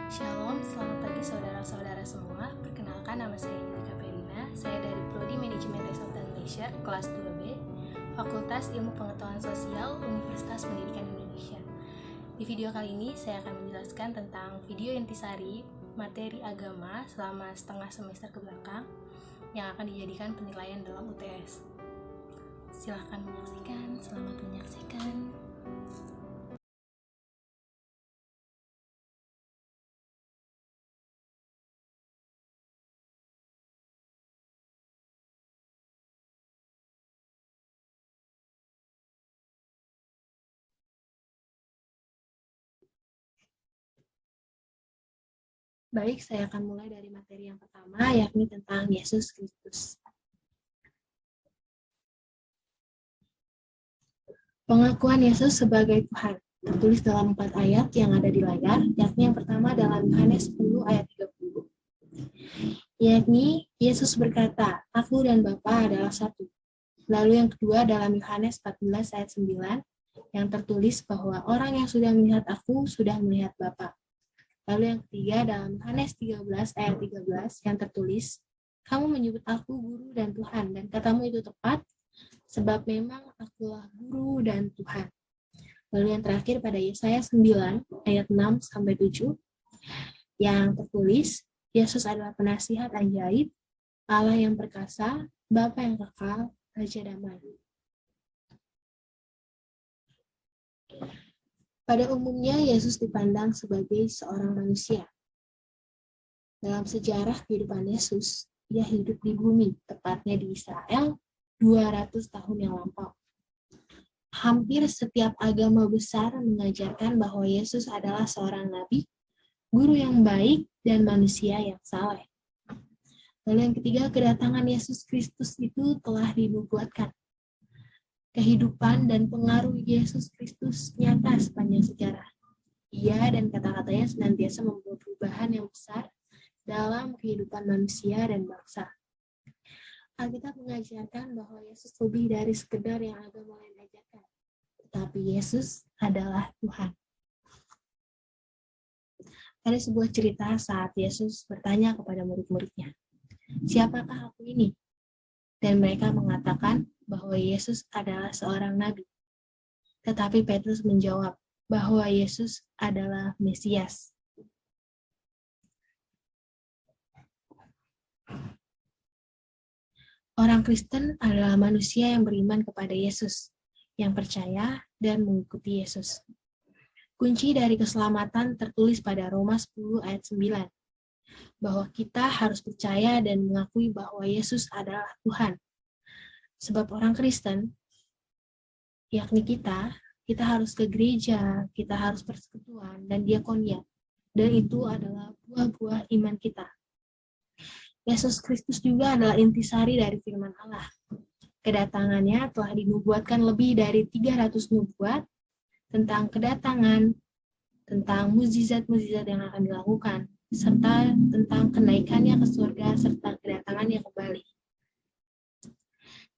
Shalom, selamat pagi saudara-saudara semua. Perkenalkan, nama saya Yutika Felina. Saya dari Prodi Manajemen Resort dan Leisure, kelas 2B, Fakultas Ilmu Pengetahuan Sosial, Universitas Pendidikan Indonesia. Di video kali ini, saya akan menjelaskan tentang video intisari materi agama selama setengah semester ke belakang yang akan dijadikan penilaian dalam UTS. Silahkan menyaksikan, selamat menyaksikan. Baik, saya akan mulai dari materi yang pertama, yakni tentang Yesus Kristus. Pengakuan Yesus sebagai Tuhan tertulis dalam 4 ayat yang ada di layar, yakni yang pertama dalam Yohanes 10 ayat 30. Yakni Yesus berkata, "Aku dan Bapa adalah satu." Lalu yang kedua dalam Yohanes 14 ayat 9 yang tertulis bahwa orang yang sudah melihat aku sudah melihat Bapa. Lalu yang ketiga dalam Yohanes 13 ayat 13 yang tertulis, "Kamu menyebut aku guru dan Tuhan, dan katamu itu tepat, sebab memang akulah guru dan Tuhan." Lalu yang terakhir pada Yesaya 9 ayat 6-7 yang tertulis, Yesus adalah penasihat ajaib, Allah yang perkasa, Bapa yang kekal, Raja damai. Pada umumnya, Yesus dipandang sebagai seorang manusia. Dalam sejarah kehidupan Yesus, ia hidup di bumi, tepatnya di Israel, 200 tahun yang lampau. Hampir setiap agama besar mengajarkan bahwa Yesus adalah seorang nabi, guru yang baik, dan manusia yang saleh. Lalu yang ketiga, kedatangan Yesus Kristus itu telah dinubuatkan. Kehidupan dan pengaruh Yesus Kristus nyata sepanjang sejarah. Ia dan kata-katanya senantiasa membuat perubahan yang besar dalam kehidupan manusia dan bangsa. Alkitab mengajarkan bahwa Yesus lebih dari sekedar yang agama lain ajarkan, tetapi Yesus adalah Tuhan. Ada sebuah cerita saat Yesus bertanya kepada murid-muridnya, "Siapakah aku ini?" Dan mereka mengatakan bahwa Yesus adalah seorang nabi. Tetapi Petrus menjawab bahwa Yesus adalah Mesias. Orang Kristen adalah manusia yang beriman kepada Yesus, yang percaya dan mengikuti Yesus. Kunci dari keselamatan tertulis pada Roma 10 ayat 9, bahwa kita harus percaya dan mengakui bahwa Yesus adalah Tuhan. Sebab orang Kristen, yakni kita harus ke gereja, kita harus persekutuan dan diakonia, dan itu adalah buah-buah iman kita. Yesus Kristus juga adalah intisari dari firman Allah. Kedatangannya telah dinubuatkan lebih dari 300 nubuat tentang kedatangan, tentang mukjizat-mukjizat yang akan dilakukan, serta tentang kenaikannya ke surga, serta kedatangannya kembali.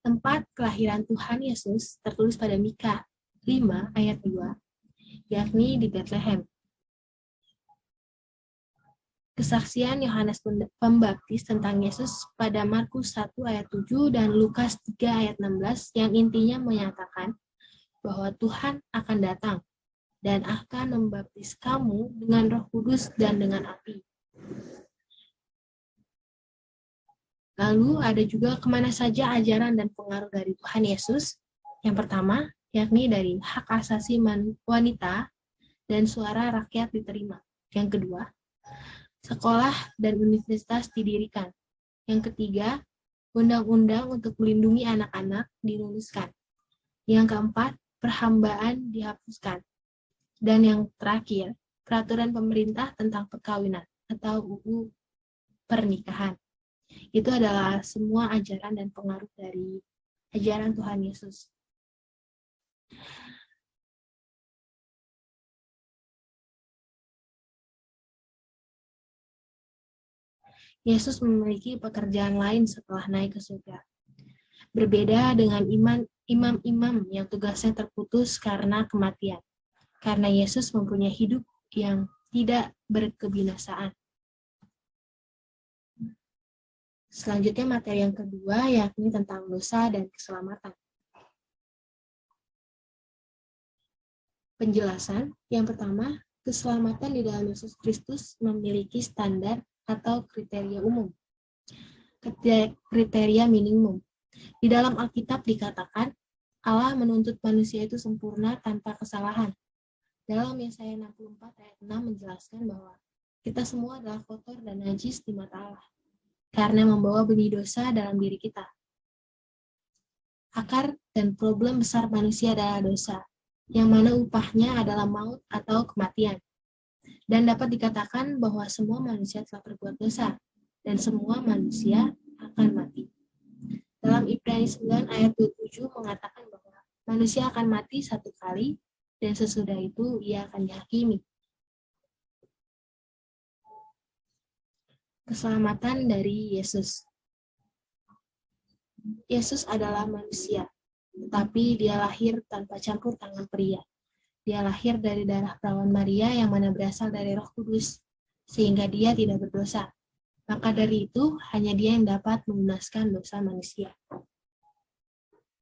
Tempat kelahiran Tuhan Yesus tertulis pada Mika 5 ayat 2, yakni di Betlehem. Kesaksian Yohanes Pembaptis tentang Yesus pada Markus 1 ayat 7 dan Lukas 3 ayat 16 yang intinya menyatakan bahwa Tuhan akan datang dan akan membaptis kamu dengan Roh Kudus dan dengan api. Lalu ada juga kemana saja ajaran dan pengaruh dari Tuhan Yesus. Yang pertama, yakni dari hak asasi wanita dan suara rakyat diterima. Yang kedua, sekolah dan universitas didirikan. Yang ketiga, undang-undang untuk melindungi anak-anak dirumuskan. Yang keempat, perhambaan dihapuskan. Dan yang terakhir, peraturan pemerintah tentang perkawinan atau UU pernikahan. Itu adalah semua ajaran dan pengaruh dari ajaran Tuhan Yesus. Yesus memiliki pekerjaan lain setelah naik ke surga. Berbeda dengan imam-imam yang tugasnya terputus karena kematian. Karena Yesus mempunyai hidup yang tidak berkebinasaan. Selanjutnya materi yang kedua yakni tentang dosa dan keselamatan. Penjelasan yang pertama, keselamatan di dalam Yesus Kristus memiliki standar atau kriteria umum. Kriteria minimum. Di dalam Alkitab dikatakan, Allah menuntut manusia itu sempurna tanpa kesalahan. Dalam Yesaya 64 ayat 6 menjelaskan bahwa kita semua adalah kotor dan najis di mata Allah, karena membawa benih dosa dalam diri kita. Akar dan problem besar manusia adalah dosa, yang mana upahnya adalah maut atau kematian. Dan dapat dikatakan bahwa semua manusia telah berbuat dosa, dan semua manusia akan mati. Dalam Ibrani 9 ayat 27 mengatakan bahwa manusia akan mati satu kali, dan sesudah itu ia akan dihakimi. Keselamatan dari Yesus. Yesus adalah manusia, tetapi dia lahir tanpa campur tangan pria. Dia lahir dari darah perawan Maria yang mana berasal dari Roh Kudus, sehingga dia tidak berdosa. Maka dari itu, hanya dia yang dapat melunaskan dosa manusia.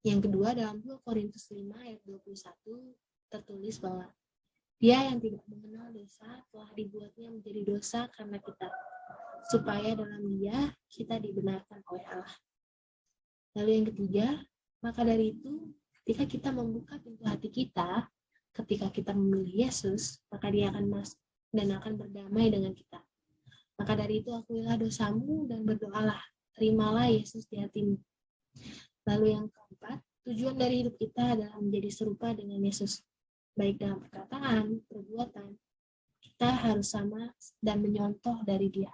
Yang kedua, dalam 2 Korintus 5 ayat 21, tertulis bahwa dia yang tidak mengenal dosa telah dibuatnya menjadi dosa karena kita, supaya dalam dia kita dibenarkan oleh Allah. Lalu yang ketiga, maka dari itu, ketika kita membuka pintu hati kita, ketika kita memilih Yesus, maka dia akan masuk dan akan berdamai dengan kita. Maka dari itu, akuilah dosamu dan berdoalah, terimalah Yesus di hatimu. Lalu yang keempat, tujuan dari hidup kita adalah menjadi serupa dengan Yesus. Baik dalam perkataan, perbuatan, kita harus sama dan menyontoh dari dia.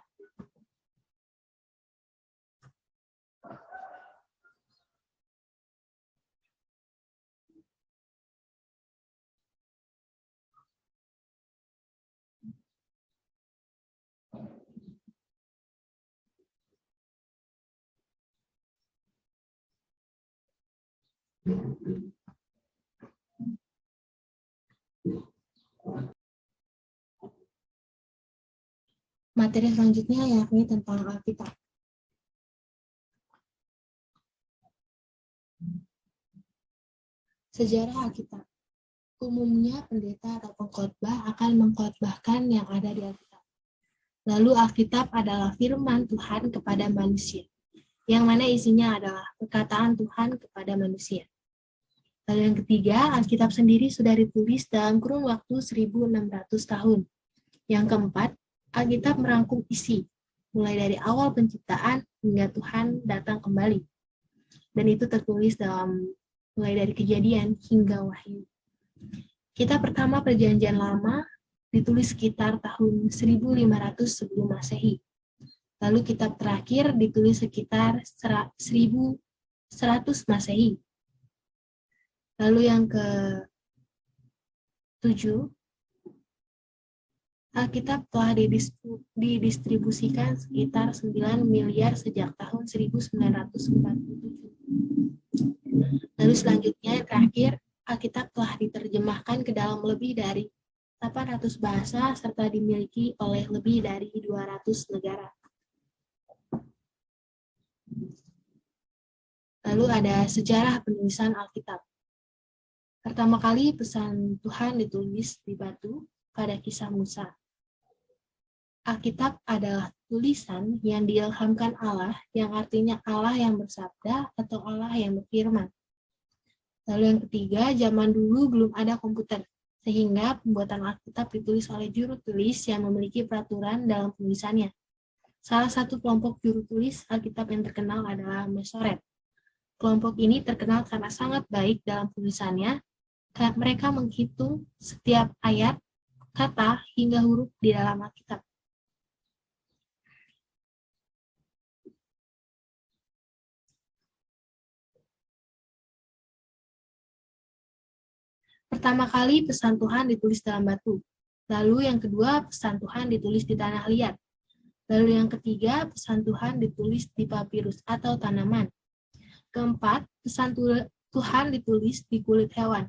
Materi selanjutnya yakni tentang Alkitab. Sejarah Alkitab. Umumnya pendeta atau pengkhotbah akan mengkhotbahkan yang ada di Alkitab. Lalu Alkitab adalah firman Tuhan kepada manusia, yang mana isinya adalah perkataan Tuhan kepada manusia. Lalu yang ketiga, Alkitab sendiri sudah ditulis dalam kurun waktu 1600 tahun. Yang keempat, Alkitab merangkum isi, mulai dari awal penciptaan hingga Tuhan datang kembali. Dan itu tertulis mulai dari Kejadian hingga Wahyu. Kitab pertama Perjanjian Lama ditulis sekitar tahun 1500 sebelum Masehi. Lalu kitab terakhir ditulis sekitar 1100 Masehi. Lalu yang ke-7, Alkitab telah didistribusikan sekitar 9 miliar sejak tahun 1947. Lalu selanjutnya yang terakhir, Alkitab telah diterjemahkan ke dalam lebih dari 800 bahasa serta dimiliki oleh lebih dari 200 negara. Lalu ada sejarah penulisan Alkitab. Pertama kali pesan Tuhan ditulis di batu pada kisah Musa. Alkitab adalah tulisan yang diilhamkan Allah, yang artinya Allah yang bersabda atau Allah yang berfirman. Lalu yang ketiga, zaman dulu belum ada komputer, sehingga pembuatan Alkitab ditulis oleh juru tulis yang memiliki peraturan dalam penulisannya. Salah satu kelompok juru tulis Alkitab yang terkenal adalah Masoret. Kelompok ini terkenal karena sangat baik dalam tulisannya. Mereka menghitung setiap ayat, kata, hingga huruf di dalam Alkitab. Pertama kali pesan Tuhan ditulis dalam batu. Lalu yang kedua, pesan Tuhan ditulis di tanah liat. Lalu yang ketiga, pesan Tuhan ditulis di papirus atau tanaman. Keempat, pesan Tuhan ditulis di kulit hewan.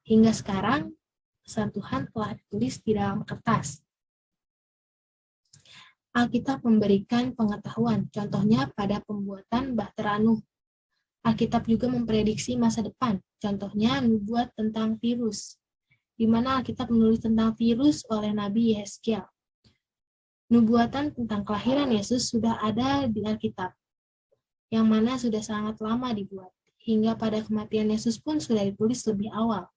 Hingga sekarang, pesan Tuhan telah ditulis di dalam kertas. Alkitab memberikan pengetahuan, contohnya pada pembuatan Bahtera Nuh. Alkitab juga memprediksi masa depan, contohnya nubuat tentang virus, di mana Alkitab menulis tentang virus oleh Nabi Yehezkiel. Nubuatan tentang kelahiran Yesus sudah ada di Alkitab, yang mana sudah sangat lama dibuat, hingga pada kematian Yesus pun sudah ditulis lebih awal.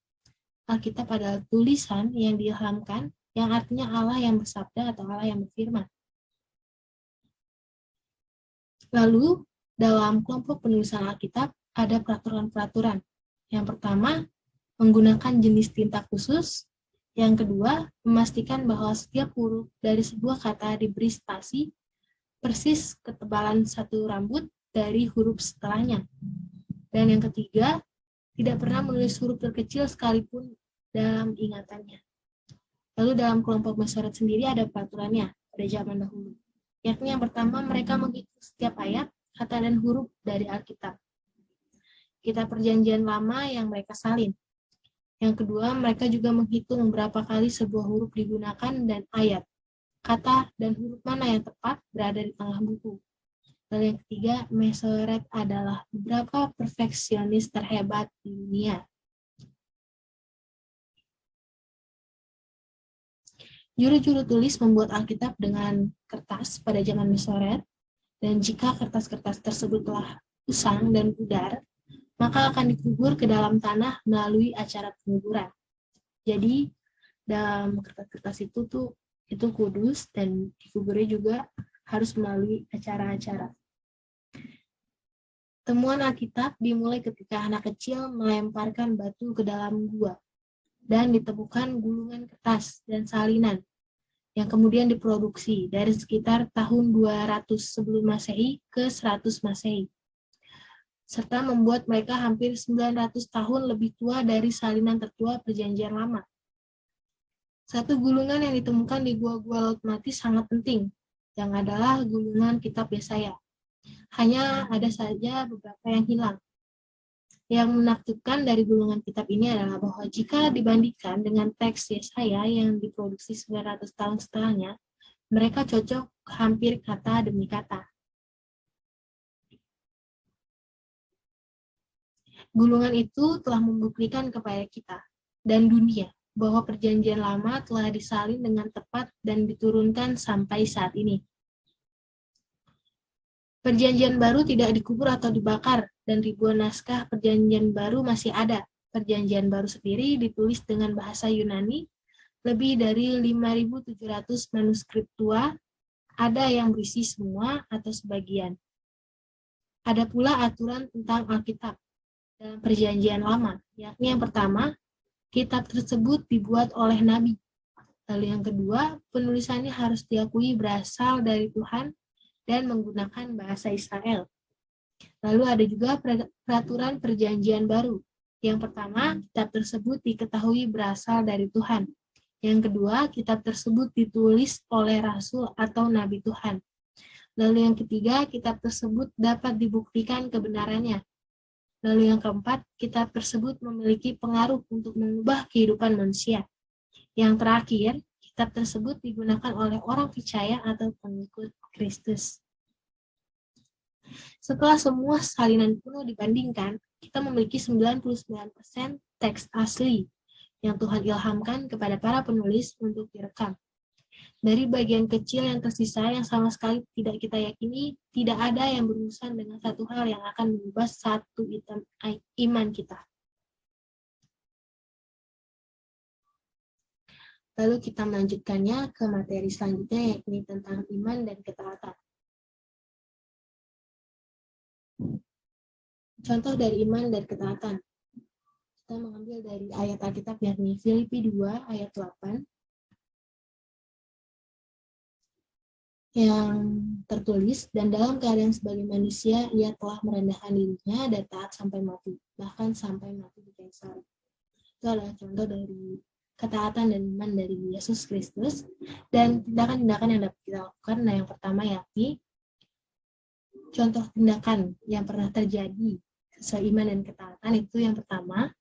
Alkitab adalah tulisan yang diilhamkan, yang artinya Allah yang bersabda atau Allah yang berfirman. Lalu, dalam kelompok penulisan Alkitab, ada peraturan-peraturan. Yang pertama, menggunakan jenis tinta khusus. Yang kedua, memastikan bahwa setiap huruf dari sebuah kata diberi spasi, persis ketebalan satu rambut dari huruf setelahnya. Dan yang ketiga, tidak pernah menulis huruf terkecil sekalipun dalam ingatannya. Lalu dalam kelompok Masoret sendiri ada peraturannya pada zaman dahulu. Yakni yang pertama, mereka menghitung setiap ayat, kata dan huruf dari Alkitab. Kitab Perjanjian Lama yang mereka salin. Yang kedua, mereka juga menghitung berapa kali sebuah huruf digunakan dan ayat, kata dan huruf mana yang tepat berada di tengah buku. Lalu yang ketiga, Masoret adalah beberapa perfeksionis terhebat di dunia. Juru-juru tulis membuat Alkitab dengan kertas pada zaman Masoret, dan jika kertas-kertas tersebut telah usang dan pudar, maka akan dikubur ke dalam tanah melalui acara penguburan. Jadi, dalam kertas-kertas itu kudus, dan dikuburnya juga harus melalui acara-acara. Temuan Alkitab dimulai ketika anak kecil melemparkan batu ke dalam gua, dan ditemukan gulungan kertas dan salinan yang kemudian diproduksi dari sekitar tahun 200 sebelum Masehi ke 100 Masehi, serta membuat mereka hampir 900 tahun lebih tua dari salinan tertua Perjanjian Lama. Satu gulungan yang ditemukan di gua-gua Laut Mati sangat penting, yang adalah gulungan Kitab Yesaya. Hanya ada saja beberapa yang hilang. Yang menakjubkan dari gulungan kitab ini adalah bahwa jika dibandingkan dengan teks Yesaya yang diproduksi 900 tahun setelahnya, mereka cocok hampir kata demi kata. Gulungan itu telah membuktikan kepada kita dan dunia bahwa Perjanjian Lama telah disalin dengan tepat dan diturunkan sampai saat ini. Perjanjian Baru tidak dikubur atau dibakar, dan ribuan naskah Perjanjian Baru masih ada. Perjanjian Baru sendiri ditulis dengan bahasa Yunani, lebih dari 5.700 manuskrip tua, ada yang berisi semua atau sebagian. Ada pula aturan tentang Alkitab dalam Perjanjian Lama, yakni yang pertama, kitab tersebut dibuat oleh Nabi. Lalu yang kedua, penulisannya harus diakui berasal dari Tuhan dan menggunakan bahasa Israel. Lalu ada juga peraturan Perjanjian Baru. Yang pertama, kitab tersebut diketahui berasal dari Tuhan. Yang kedua, kitab tersebut ditulis oleh Rasul atau Nabi Tuhan. Lalu yang ketiga, kitab tersebut dapat dibuktikan kebenarannya. Lalu yang keempat, kitab tersebut memiliki pengaruh untuk mengubah kehidupan manusia. Yang terakhir, kitab tersebut digunakan oleh orang percaya atau pengikut Kristus. Setelah semua salinan kuno dibandingkan, kita memiliki 99% teks asli yang Tuhan ilhamkan kepada para penulis untuk direkam. Dari bagian kecil yang tersisa yang sama sekali tidak kita yakini, tidak ada yang berurusan dengan satu hal yang akan mengubah satu iman kita. Lalu kita melanjutkannya ke materi selanjutnya, yakni tentang iman dan ketaatan. Contoh dari iman dan ketaatan. Kita mengambil dari ayat Alkitab yakni Filipi 2 ayat 8 yang tertulis, dan dalam keadaan sebagai manusia ia telah merendahkan dirinya dan taat sampai mati, bahkan sampai mati di kayu salib. Itu adalah contoh dari ketaatan dan iman dari Yesus Kristus dan tindakan-tindakan yang dapat kita lakukan. Nah, yang pertama yakni contoh tindakan yang pernah terjadi seiman dan ketaatan itu yang pertama.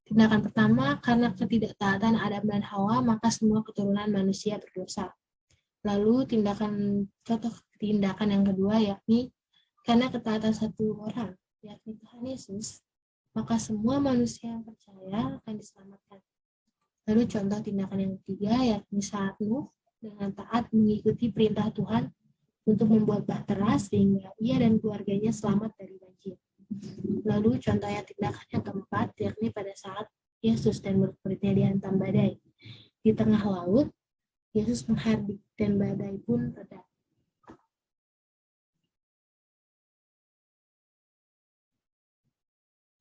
Tindakan pertama, karena ketidaktaatan Adam dan Hawa, maka semua keturunan manusia berdosa. Lalu contoh tindakan yang kedua yakni karena ketaatan satu orang, yakni Tuhan Yesus, maka semua manusia yang percaya akan diselamatkan. Lalu contoh tindakan yang ketiga yakni saat Nuh dengan taat mengikuti perintah Tuhan untuk membuat bahtera sehingga ia dan keluarganya selamat dari banjir. Lalu contoh tindakan yang keempat yakni pada saat Yesus dan murid-muridnya dihantam badai. Di tengah laut, Yesus menghardik dan badai pun reda.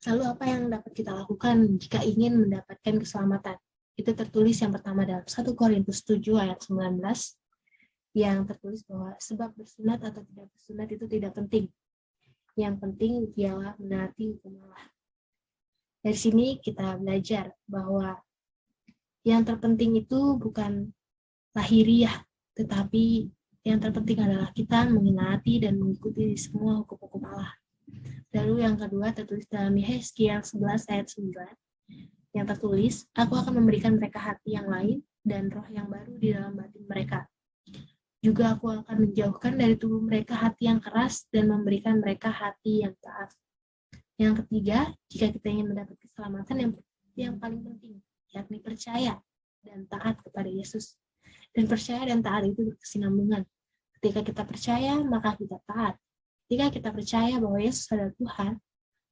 Lalu apa yang dapat kita lakukan jika ingin mendapatkan keselamatan? Itu tertulis yang pertama dalam 1 Korintus 7 ayat 19 yang tertulis bahwa sebab bersunat atau tidak bersunat itu tidak penting. Yang penting ialah menaati hukum Allah. Dari sini kita belajar bahwa yang terpenting itu bukan lahiriah, tetapi yang terpenting adalah kita menaati dan mengikuti semua hukum-hukum Allah. Lalu yang kedua tertulis dalam Yehezkiel 11 ayat 9 yang tertulis, aku akan memberikan mereka hati yang lain dan roh yang baru di dalam batin mereka. Juga aku akan menjauhkan dari tubuh mereka hati yang keras dan memberikan mereka hati yang taat. Yang ketiga, jika kita ingin mendapat keselamatan yang paling penting, yakni percaya dan taat kepada Yesus. Dan percaya dan taat itu berkesinambungan. Ketika kita percaya, maka kita taat. Ketika kita percaya bahwa Yesus adalah Tuhan,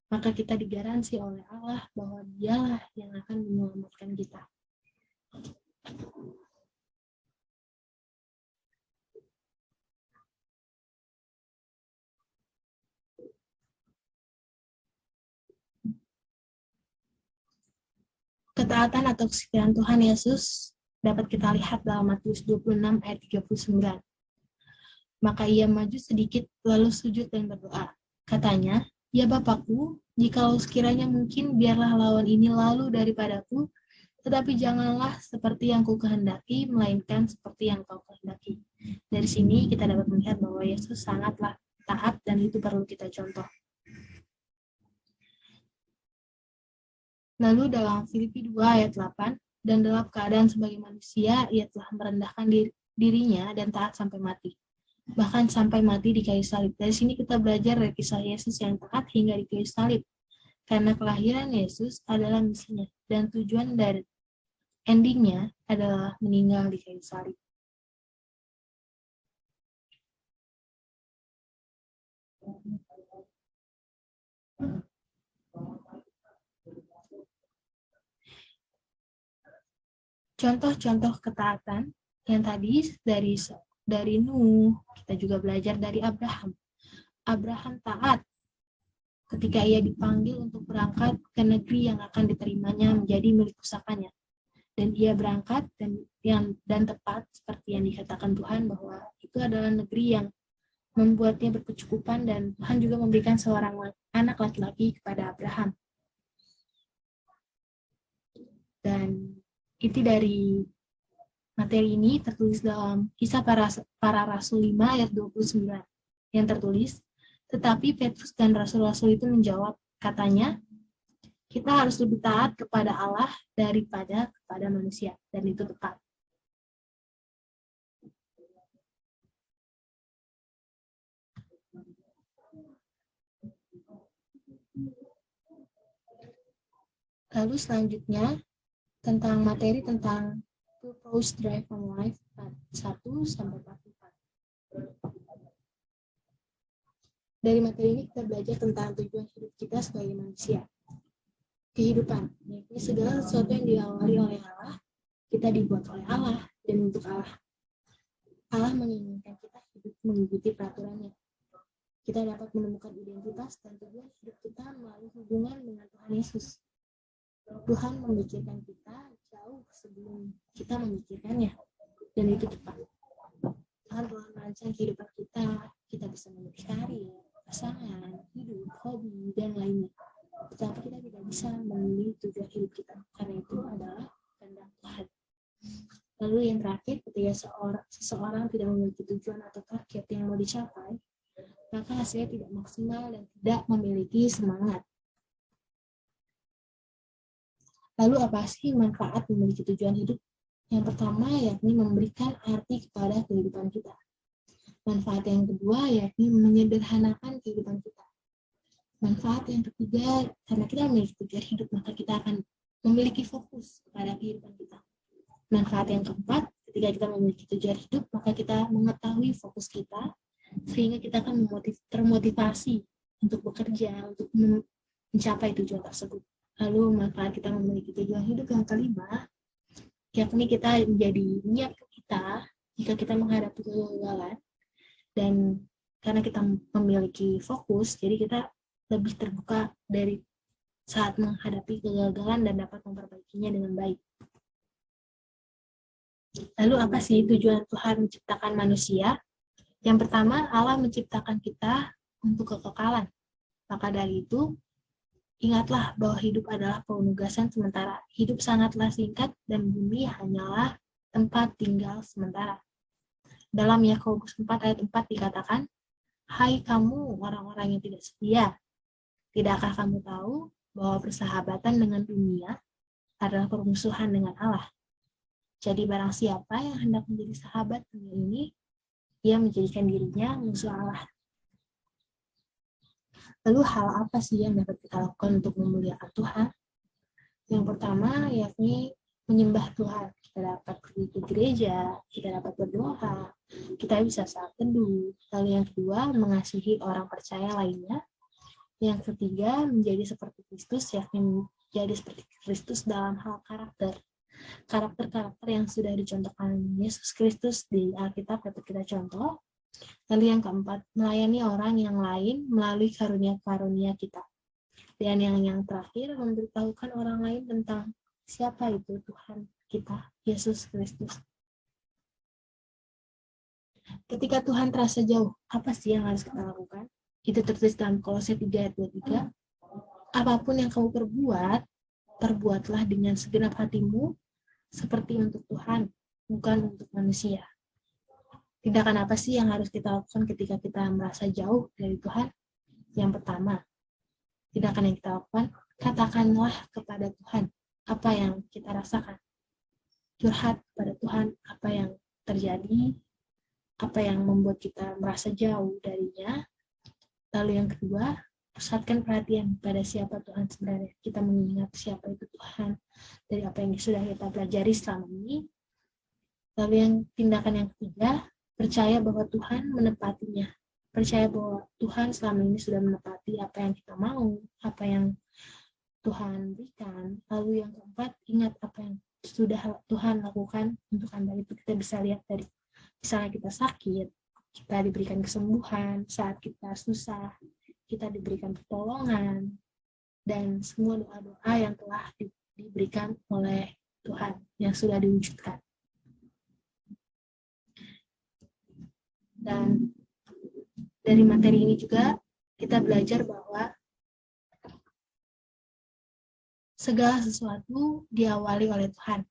maka kita digaransi oleh Allah bahwa Dialah yang akan menyelamatkan kita. Ketaatan atau kesetiaan Tuhan Yesus dapat kita lihat dalam Matius 26 ayat 39. Maka ia maju sedikit lalu sujud dan berdoa. Katanya, ya Bapakku, jikalau sekiranya mungkin biarlah lawan ini lalu daripadaku, tetapi janganlah seperti yang ku kehendaki, melainkan seperti yang kau kehendaki. Dari sini kita dapat melihat bahwa Yesus sangatlah taat dan itu perlu kita contoh. Lalu dalam Filipi 2 ayat 8, dan dalam keadaan sebagai manusia, ia telah merendahkan dirinya dan taat sampai mati. Bahkan sampai mati di kayu salib. Dari sini kita belajar dari kisah Yesus yang taat hingga di kayu salib. Karena kelahiran Yesus adalah misinya, dan tujuan dari endingnya adalah meninggal di kayu salib. Contoh-contoh ketaatan yang tadi dari Nuh, kita juga belajar dari Abraham. Abraham taat ketika ia dipanggil untuk berangkat ke negeri yang akan diterimanya menjadi milik pusakanya. Dan ia berangkat dan tepat seperti yang dikatakan Tuhan bahwa itu adalah negeri yang membuatnya berkecukupan dan Tuhan juga memberikan seorang anak laki-laki kepada Abraham. Dan itu dari materi ini tertulis dalam Kisah Para Rasul 5 ayat 29 yang tertulis, tetapi Petrus dan rasul-rasul itu menjawab, katanya, kita harus lebih taat kepada Allah daripada kepada manusia, dan itu tepat. Lalu selanjutnya tentang materi tentang purpose drive on life 1 sampai 44. Dari materi ini kita belajar tentang tujuan hidup kita sebagai manusia. Kehidupan, yaitu segala sesuatu yang diawali oleh Allah, kita dibuat oleh Allah dan untuk Allah. Allah menginginkan kita hidup mengikuti peraturannya. Kita dapat menemukan identitas dan tujuan hidup kita melalui hubungan dengan Tuhan Yesus. Tuhan memikirkan kita jauh sebelum kita memikirkannya, dan itu tepat. Tuhan telah merancang kehidupan kita bisa memilih karir, pasangan, hidup, hobi, dan lainnya. Tetapi kita tidak bisa memilih tujuan hidup kita, karena itu adalah kehendak Tuhan. Lalu yang terakhir, ketika seseorang tidak memiliki tujuan atau target yang mau dicapai, maka hasilnya tidak maksimal dan tidak memiliki semangat. Lalu apa sih manfaat memiliki tujuan hidup? Yang pertama yakni memberikan arti kepada kehidupan kita. Manfaat yang kedua yakni menyederhanakan kehidupan kita. Manfaat yang ketiga, karena kita memiliki tujuan hidup, maka kita akan memiliki fokus kepada kehidupan kita. Manfaat yang keempat, ketika kita memiliki tujuan hidup, maka kita mengetahui fokus kita, sehingga kita akan termotivasi untuk bekerja, untuk mencapai tujuan tersebut. Lalu manfaat kita memiliki tujuan hidup yang kelima, yakni kita menjadi menyiapkan kita jika kita menghadapi kegagalan, dan karena kita memiliki fokus, jadi kita lebih terbuka dari saat menghadapi kegagalan dan dapat memperbaikinya dengan baik. Lalu apa sih tujuan Tuhan menciptakan manusia? Yang pertama, Allah menciptakan kita untuk kekekalan. Maka dari itu, ingatlah bahwa hidup adalah penugasan sementara. Hidup sangatlah singkat dan bumi hanyalah tempat tinggal sementara. Dalam Yakobus 4 ayat 4 dikatakan, "Hai kamu orang-orang yang tidak setia, tidakkah kamu tahu bahwa persahabatan dengan dunia adalah permusuhan dengan Allah? Jadi barang siapa yang hendak menjadi sahabat dunia ini, ia menjadikan dirinya musuh Allah." Lalu hal apa sih yang dapat kita lakukan untuk memuliakan Tuhan? Yang pertama yakni menyembah Tuhan. Kita dapat pergi ke gereja, kita dapat berdoa, kita bisa saat teduh. Lalu yang kedua, mengasihi orang percaya lainnya. Yang ketiga, menjadi seperti Kristus, yakni menjadi seperti Kristus dalam hal karakter. Karakter-karakter yang sudah dicontohkan Yesus Kristus di Alkitab dapat kita contoh. Lalu yang keempat, melayani orang yang lain melalui karunia-karunia kita. Dan yang terakhir, memberitahukan orang lain tentang siapa itu Tuhan kita, Yesus Kristus. Ketika Tuhan terasa jauh, apa sih yang harus kita lakukan? Itu tertulis dalam Kolose 3 ayat 23. Apapun yang kamu perbuat, perbuatlah dengan segenap hatimu, seperti untuk Tuhan, bukan untuk manusia. Tindakan apa sih yang harus kita lakukan ketika kita merasa jauh dari Tuhan? Yang pertama, tindakan yang kita lakukan, katakanlah kepada Tuhan apa yang kita rasakan. Curhat kepada Tuhan apa yang terjadi, apa yang membuat kita merasa jauh darinya. Lalu yang kedua, pusatkan perhatian pada siapa Tuhan sebenarnya. Kita mengingat siapa itu Tuhan dari apa yang sudah kita pelajari selama ini. Lalu yang tindakan yang ketiga, percaya bahwa Tuhan menepatinya. Percaya bahwa Tuhan selama ini sudah menepati apa yang kita mau, apa yang Tuhan berikan. Lalu yang keempat, ingat apa yang sudah Tuhan lakukan untuk Anda. Itu kita bisa lihat dari misalnya kita sakit, kita diberikan kesembuhan, saat kita susah, kita diberikan pertolongan, dan semua doa-doa yang telah diberikan oleh Tuhan yang sudah diwujudkan. Dan dari materi ini juga kita belajar bahwa segala sesuatu diawali oleh Tuhan.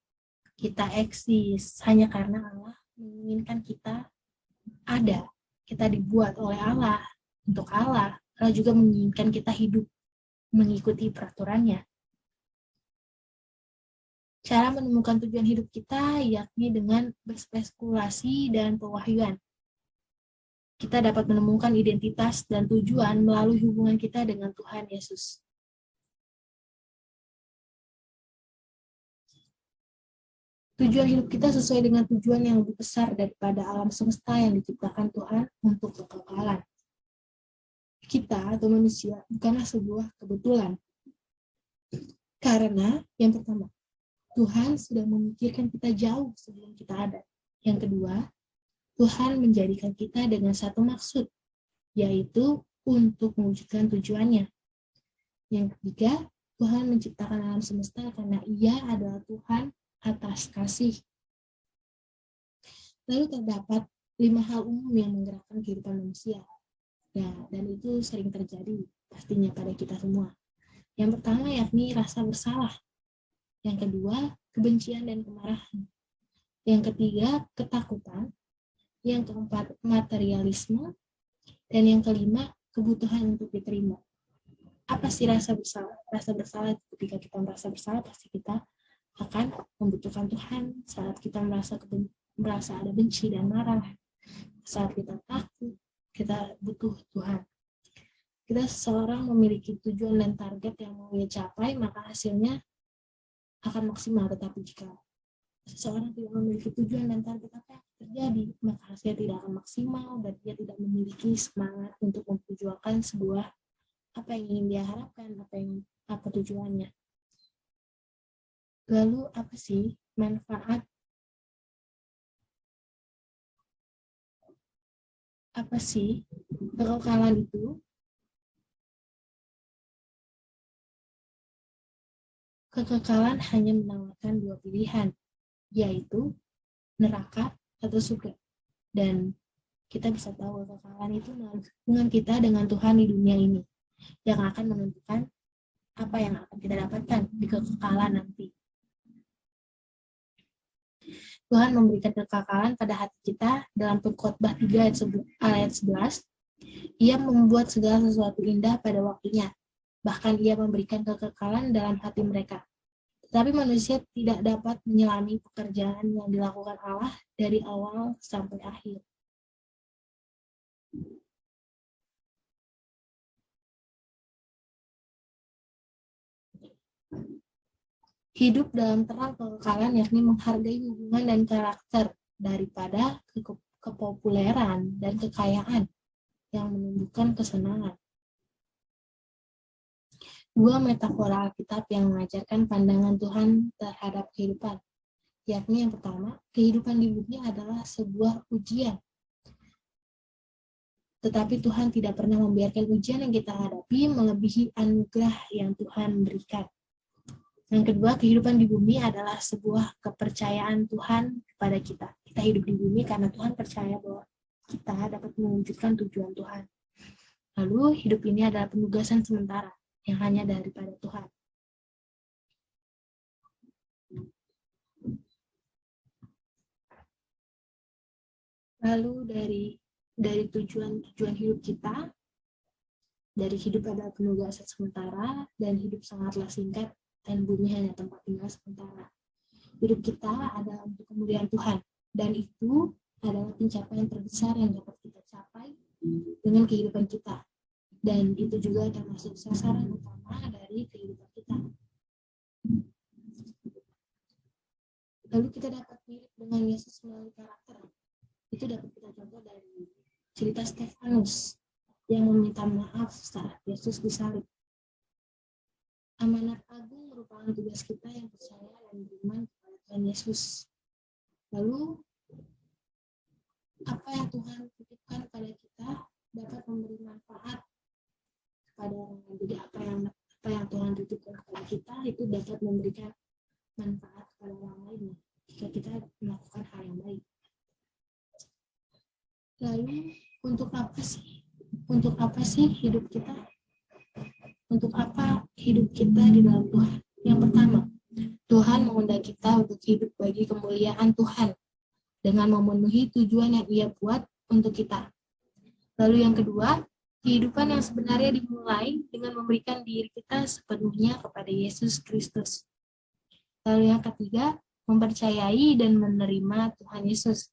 Kita eksis hanya karena Allah menginginkan kita ada. Kita dibuat oleh Allah, untuk Allah. Allah juga menginginkan kita hidup mengikuti peraturannya. Cara menemukan tujuan hidup kita yakni dengan berspekulasi dan pewahyuan. Kita dapat menemukan identitas dan tujuan melalui hubungan kita dengan Tuhan Yesus. Tujuan hidup kita sesuai dengan tujuan yang lebih besar daripada alam semesta yang diciptakan Tuhan untuk kekekalan. Kita atau manusia bukanlah sebuah kebetulan. Karena yang pertama, Tuhan sudah memikirkan kita jauh sebelum kita ada. Yang kedua, Tuhan menjadikan kita dengan satu maksud, yaitu untuk mewujudkan tujuannya. Yang ketiga, Tuhan menciptakan alam semesta karena Ia adalah Tuhan atas kasih. Lalu terdapat 5 hal umum yang menggerakkan kehidupan manusia. Ya, dan itu sering terjadi pastinya pada kita semua. Yang pertama yakni rasa bersalah. Yang kedua, kebencian dan kemarahan. Yang ketiga, ketakutan. Yang keempat, materialisme. Dan yang kelima, kebutuhan untuk diterima. Apa sih rasa bersalah? Rasa bersalah ketika kita merasa bersalah, pasti kita akan membutuhkan Tuhan saat kita merasa ada benci dan marah, saat kita takut, kita butuh Tuhan. Kita seseorang memiliki tujuan dan target yang mau ia capai, maka hasilnya akan maksimal. Tetapi jika seseorang tidak memiliki tujuan dan target, apa yang terjadi? Maka hasilnya tidak akan maksimal dan dia tidak memiliki semangat untuk memperjuangkan sebuah apa yang ingin dia harapkan, apa tujuannya. Lalu apa sih manfaat? Apa sih kekekalan itu? Kekekalan hanya menawarkan dua pilihan, yaitu neraka atau surga. Dan kita bisa tahu kekekalan itu hubungan kita dengan Tuhan di dunia ini yang akan menentukan apa yang akan kita dapatkan di kekekalan nanti. Tuhan memberikan kekekalan pada hati kita dalam Pengkhotbah 3 ayat 11. Ia membuat segala sesuatu indah pada waktunya. Bahkan ia memberikan kekekalan dalam hati mereka. Tetapi manusia tidak dapat menyelami pekerjaan yang dilakukan Allah dari awal sampai akhir. Hidup dalam terang kekekalan yakni menghargai hubungan dan karakter daripada kepopuleran dan kekayaan yang menunjukkan kesenangan. Dua metafora Alkitab yang mengajarkan pandangan Tuhan terhadap kehidupan, yakni yang pertama, kehidupan di bumi adalah sebuah ujian. Tetapi Tuhan tidak pernah membiarkan ujian yang kita hadapi melebihi anugerah yang Tuhan berikan. Yang kedua, kehidupan di bumi adalah sebuah kepercayaan Tuhan kepada kita. Kita hidup di bumi karena Tuhan percaya bahwa kita dapat mewujudkan tujuan Tuhan. Lalu, hidup ini adalah penugasan sementara yang hanya daripada Tuhan. Lalu dari tujuan hidup kita, dari hidup adalah penugasan sementara dan hidup sangatlah singkat dan bumi hanya tempat tinggal sementara. Hidup kita adalah untuk kemuliaan Tuhan, dan itu adalah pencapaian terbesar yang dapat kita capai dengan kehidupan kita. Dan itu juga termasuk sasaran utama dari kehidupan kita. Lalu kita dapat mirip dengan Yesus melalui karakter. Itu dapat kita contoh dari cerita Stefanus yang meminta maaf saat Yesus disalib. Amanat agung merupakan tugas kita yang percaya dan beriman kepada Tuhan Yesus. Lalu, apa yang Tuhan titipkan pada kita dapat memberi manfaat kepada orang lain. Jadi apa yang Tuhan titipkan kepada kita itu dapat memberikan manfaat kepada orang lain jika kita melakukan hal yang baik. Lalu, untuk apa sih hidup kita? Untuk apa hidup kita di dalam Tuhan? Yang pertama, Tuhan mengundang kita untuk hidup bagi kemuliaan Tuhan dengan memenuhi tujuan yang Ia buat untuk kita. Lalu yang kedua, kehidupan yang sebenarnya dimulai dengan memberikan diri kita sepenuhnya kepada Yesus Kristus. Lalu yang ketiga, mempercayai dan menerima Tuhan Yesus.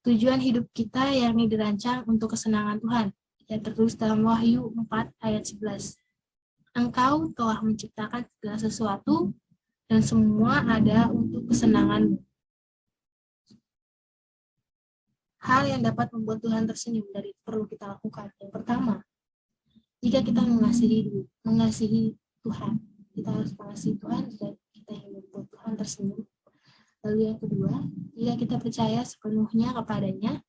Tujuan hidup kita yakni dirancang untuk kesenangan Tuhan, yang tertulis dalam Wahyu 4 ayat 11. Engkau telah menciptakan segala sesuatu dan semua ada untuk kesenanganmu. Hal yang dapat membuat Tuhan tersenyum dari perlu kita lakukan. Yang pertama, jika kita mengasihi Tuhan, kita harus mengasihi Tuhan jika kita ingin membuat Tuhan tersenyum. Lalu yang kedua, jika kita percaya sepenuhnya kepadanya.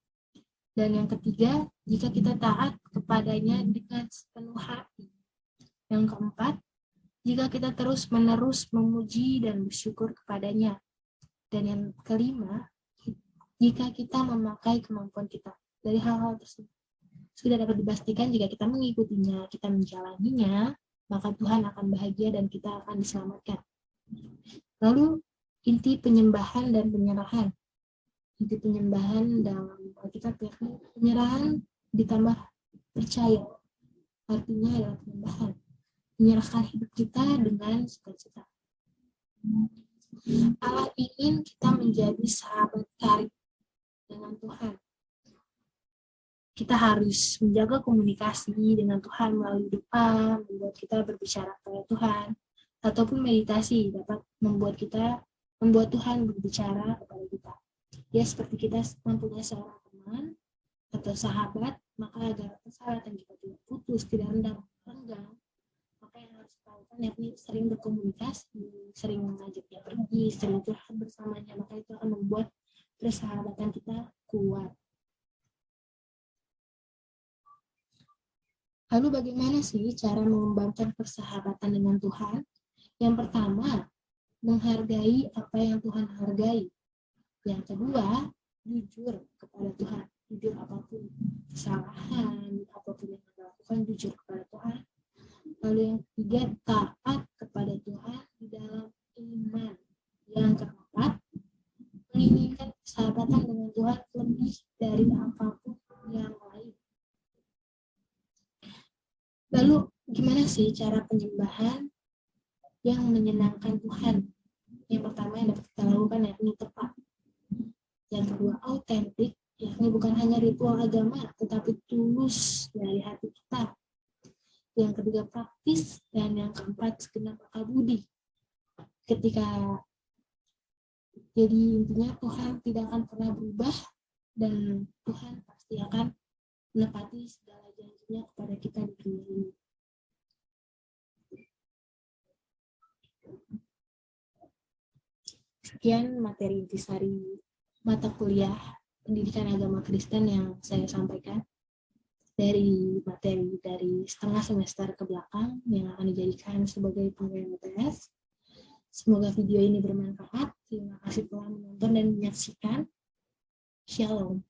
Dan yang ketiga, jika kita taat kepadanya dengan sepenuh hati. Yang keempat, jika kita terus-menerus memuji dan bersyukur kepadanya. Dan yang kelima, jika kita memakai kemampuan kita. Dari hal-hal tersebut sudah dapat dipastikan jika kita mengikutinya, kita menjalaninya, maka Tuhan akan bahagia dan kita akan diselamatkan. Lalu, inti penyembahan dan penyerahan. Inti penyembahan dalam Alkitab yakni penyerahan ditambah percaya. Artinya adalah penyembahan. Menyerahkan hidup kita dengan sukacita. Allah ingin kita menjadi sahabat karib dengan Tuhan. Kita harus menjaga komunikasi dengan Tuhan melalui doa, membuat kita berbicara kepada Tuhan, ataupun meditasi dapat membuat Tuhan berbicara kepada kita. Ya, seperti kita mempunyai seorang teman atau sahabat, maka agar persahabatan kita tidak putus, tidak renggang, maka yang harus dilakukan yakni sering berkomunikasi, sering mengajaknya pergi, sering curhat bersamanya, maka itu akan membuat persahabatan kita kuat. Lalu bagaimana sih cara mengembangkan persahabatan dengan Tuhan? Yang pertama, menghargai apa yang Tuhan hargai. Yang kedua, jujur kepada Tuhan. Jujur apapun kesalahan, apapun yang kita lakukan, jujur kepada Tuhan. Lalu yang ketiga, taat kepada Tuhan di dalam iman. Yang keempat, menginginkan persahabatan dengan Tuhan lebih dari apapun yang lain. Lalu gimana sih cara penyembahan yang menyenangkan Tuhan? Yang pertama yang dapat kita lakukan yakni tepat. Yang kedua, autentik, yakni bukan hanya ritual agama, tetapi tulus dari hati kita. Yang ketiga, praktis. Dan yang keempat, segenap akal budi. Jadi intinya Tuhan tidak akan pernah berubah, dan Tuhan pasti akan menepati segala janjinya kepada kita di dunia ini. Sekian materi intisari mata kuliah Pendidikan Agama Kristen yang saya sampaikan dari materi dari setengah semester ke belakang yang akan dijadikan sebagai penilaian UTS. Semoga video ini bermanfaat. Terima kasih telah menonton dan menyaksikan. Shalom.